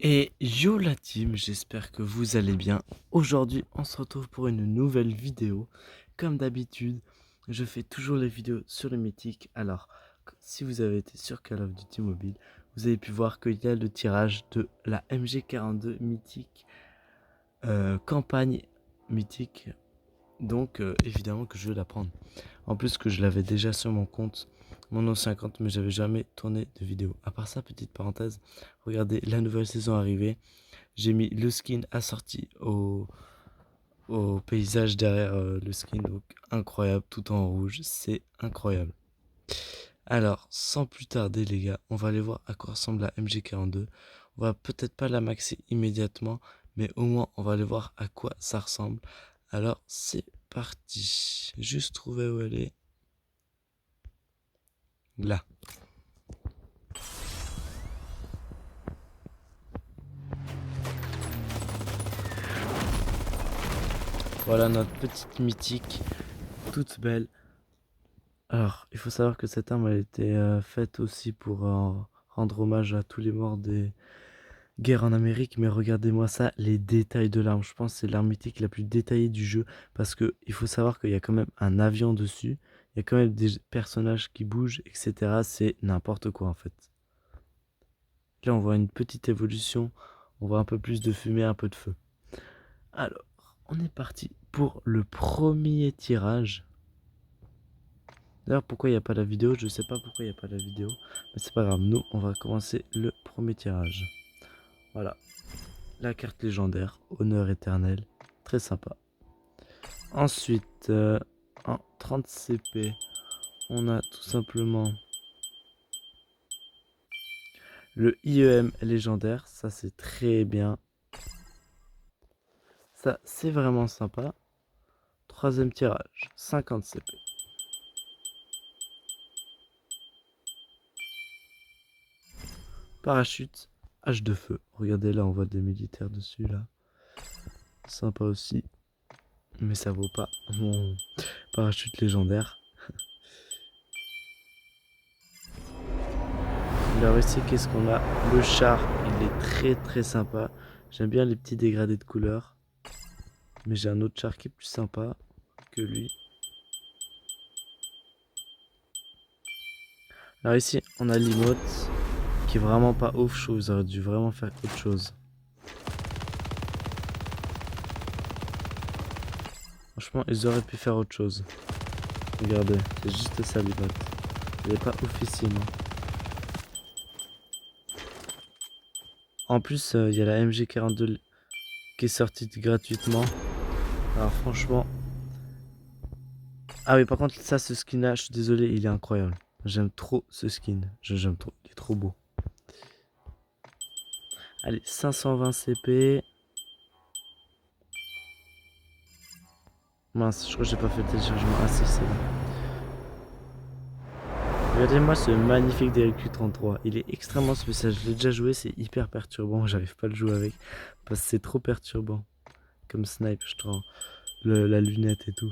Et yo la team, j'espère que vous allez bien. Aujourd'hui, on se retrouve pour une nouvelle vidéo. Comme d'habitude, je fais toujours les vidéos sur le mythique. Alors, si vous avez été sur Call of Duty Mobile, vous avez pu voir qu'il y a le tirage de la MG42 mythique, campagne mythique. Donc, évidemment que je vais la prendre. En plus que je l'avais déjà sur mon compte, mon ancien compte, mais j'avais jamais tourné de vidéo. À part ça, petite parenthèse, regardez la nouvelle saison arrivée. J'ai mis le skin assorti au paysage derrière le skin. Donc incroyable, tout en rouge. C'est incroyable. Alors, sans plus tarder les gars, on va aller voir à quoi ressemble la MG42. On va peut-être pas la maxer immédiatement, mais au moins on va aller voir à quoi ça ressemble. Alors c'est parti. Juste trouver où elle est. Là. Voilà notre petite mythique, toute belle. Alors, il faut savoir que cette arme a été faite aussi pour rendre hommage à tous les morts des guerres en Amérique. Mais regardez-moi ça, les détails de l'arme. Je pense que c'est l'arme mythique la plus détaillée du jeu. Parce que il faut savoir qu'il y a quand même un avion dessus. Il y a quand même des personnages qui bougent, etc. C'est n'importe quoi en fait. Là, on voit une petite évolution. On voit un peu plus de fumée, un peu de feu. Alors, on est parti pour le premier tirage. D'ailleurs, pourquoi il n'y a pas la vidéo? Je sais pas pourquoi il n'y a pas la vidéo. Mais c'est pas grave, nous, on va commencer le premier tirage. Voilà, la carte légendaire, honneur éternel. Très sympa. Ensuite, en 30 CP, on a tout simplement le IEM légendaire. Ça, c'est très bien. Ça, c'est vraiment sympa. Troisième tirage, 50 CP. Parachute, hache de feu. Regardez là, on voit des militaires dessus là. Sympa aussi. Mais ça vaut pas mon parachute légendaire. Alors ici, qu'est-ce qu'on a? Le char, il est très très sympa. J'aime bien les petits dégradés de couleurs. Mais j'ai un autre char qui est plus sympa que lui. Alors ici, on a l'emote qui est vraiment pas ouf. Je trouve qu'ils auraient dû vraiment faire autre chose. Franchement, ils auraient pu faire autre chose. Regardez, c'est juste ça l'emote. Il est pas oufissime, hein. En plus, il y a la MG42 qui est sortie gratuitement. Alors franchement... Ah oui, par contre, ça, ce skin-là, je suis désolé, il est incroyable. J'aime trop ce skin. J'aime trop, il est trop beau. Allez, 520 CP. Mince, je crois que j'ai pas fait le téléchargement. Ah si, c'est bon. Regardez-moi ce magnifique DLQ-33. Il est extrêmement spécial. Je l'ai déjà joué, c'est hyper perturbant. J'arrive pas à le jouer avec. Parce que c'est trop perturbant. Comme snipe, je trouve. La lunette et tout.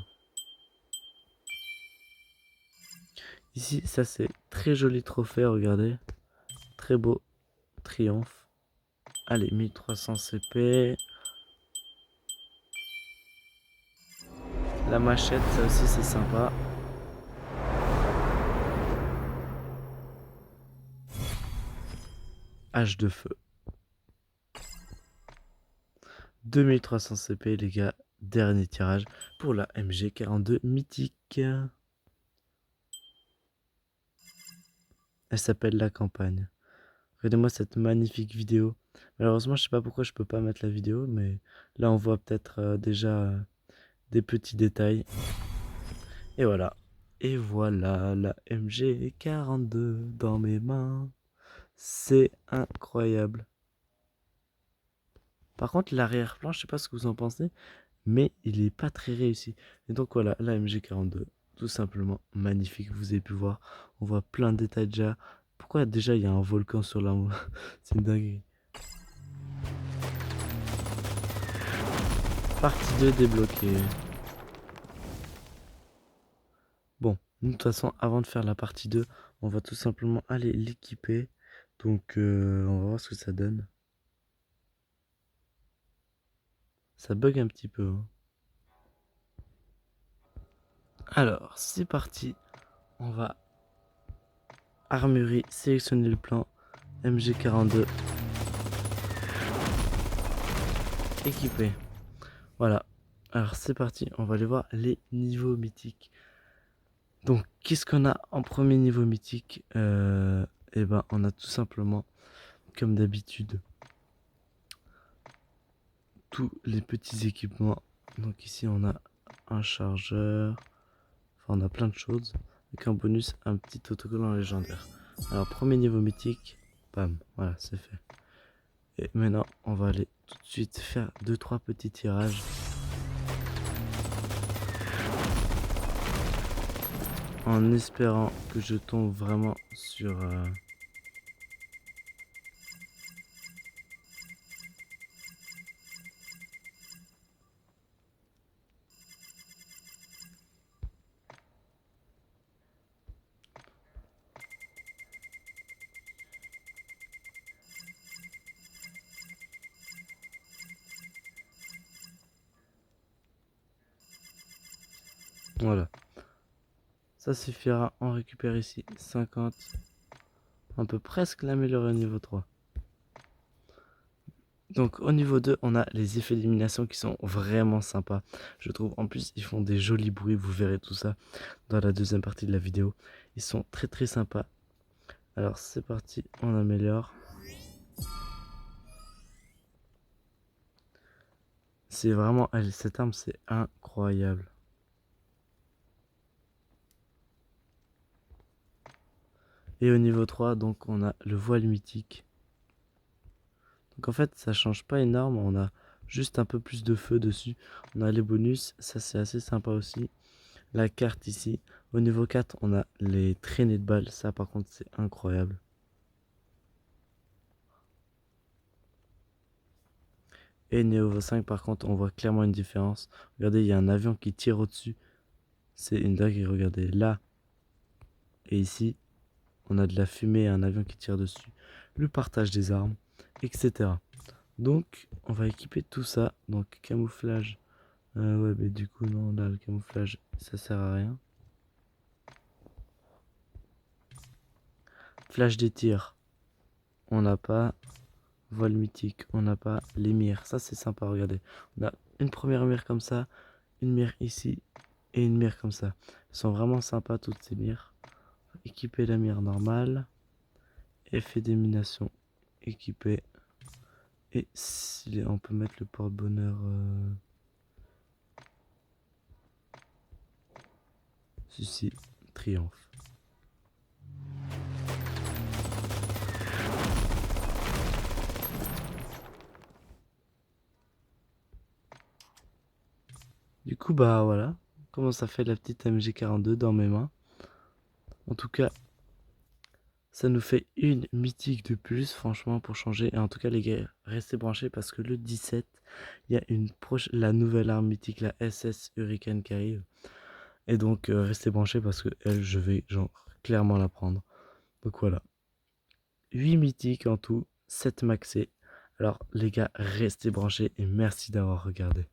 Ici, ça c'est très joli trophée, regardez. Très beau triomphe. Allez, 1300 CP. La machette, ça aussi c'est sympa. Hache de feu. 2300 CP les gars. Dernier tirage pour la MG42 mythique. Elle s'appelle La Campagne. Regardez-moi cette magnifique vidéo. Malheureusement, je sais pas pourquoi je peux pas mettre la vidéo, mais là on voit peut-être déjà des petits détails. Et voilà. Et voilà la MG42 dans mes mains. C'est incroyable. Par contre, l'arrière-plan, je sais pas ce que vous en pensez, mais il est pas très réussi. Et donc voilà, la MG42, tout simplement magnifique. Vous avez pu voir, on voit plein de détails déjà. Pourquoi déjà il y a un volcan sur la... C'est une dinguerie. Partie 2 débloquée. Bon, nous, de toute façon, avant de faire la partie 2, on va tout simplement aller l'équiper. Donc, on va voir ce que ça donne. ça bug un petit peu, hein. Alors, c'est parti. On va armurerie, sélectionner le plan. MG42 équipé. Voilà. Alors, c'est parti. On va aller voir les niveaux mythiques. Donc, qu'est-ce qu'on a en premier niveau mythique? Eh ben, on a tout simplement, comme d'habitude, tous les petits équipements. Donc ici, on a un chargeur. Enfin, on a plein de choses. Avec un bonus, un petit autocollant légendaire. Alors, premier niveau mythique. Bam. Voilà, c'est fait. Et maintenant, on va aller tout de suite faire 2-3 petits tirages. En espérant que je tombe vraiment sur... Voilà. Ça suffira. On récupère ici 50. On peut presque l'améliorer au niveau 3. Donc au niveau 2, on a les effets d'élimination qui sont vraiment sympas. Je trouve, en plus, ils font des jolis bruits. Vous verrez tout ça dans la deuxième partie de la vidéo. Ils sont très très sympas. Alors c'est parti, on améliore. C'est vraiment, cette arme c'est incroyable. Et au niveau 3, donc on a le voile mythique. Donc en fait ça change pas énorme, on a juste un peu plus de feu dessus. On a les bonus, ça c'est assez sympa aussi. La carte ici. Au niveau 4, on a les traînées de balles, ça par contre c'est incroyable. Et niveau 5 par contre on voit clairement une différence. Regardez, il y a un avion qui tire au-dessus. C'est une dinguerie, regardez là. Et ici, on a de la fumée et un avion qui tire dessus. Le partage des armes, etc. Donc, on va équiper tout ça. Donc, camouflage. Ouais, mais du coup, non, là, le camouflage, ça sert à rien. Flash des tirs, on n'a pas. Voile mythique, on n'a pas. Les mires, ça c'est sympa, regardez. On a une première mire comme ça, une mire ici et une mire comme ça. Elles sont vraiment sympas toutes ces mires. Équiper la mire normale. Effet d'élimination équipé. Et si on peut mettre le porte-bonheur. Ceci, triomphe. Du coup, bah voilà. Comment ça fait la petite MG42 dans mes mains. En tout cas, ça nous fait une mythique de plus, franchement, pour changer. Et en tout cas, les gars, restez branchés parce que le 17, il y a la nouvelle arme mythique, la SS Hurricane qui arrive. Et donc, restez branchés parce que elle, je vais genre clairement la prendre. Donc voilà. 8 mythiques en tout, 7 maxés. Alors les gars, restez branchés et merci d'avoir regardé.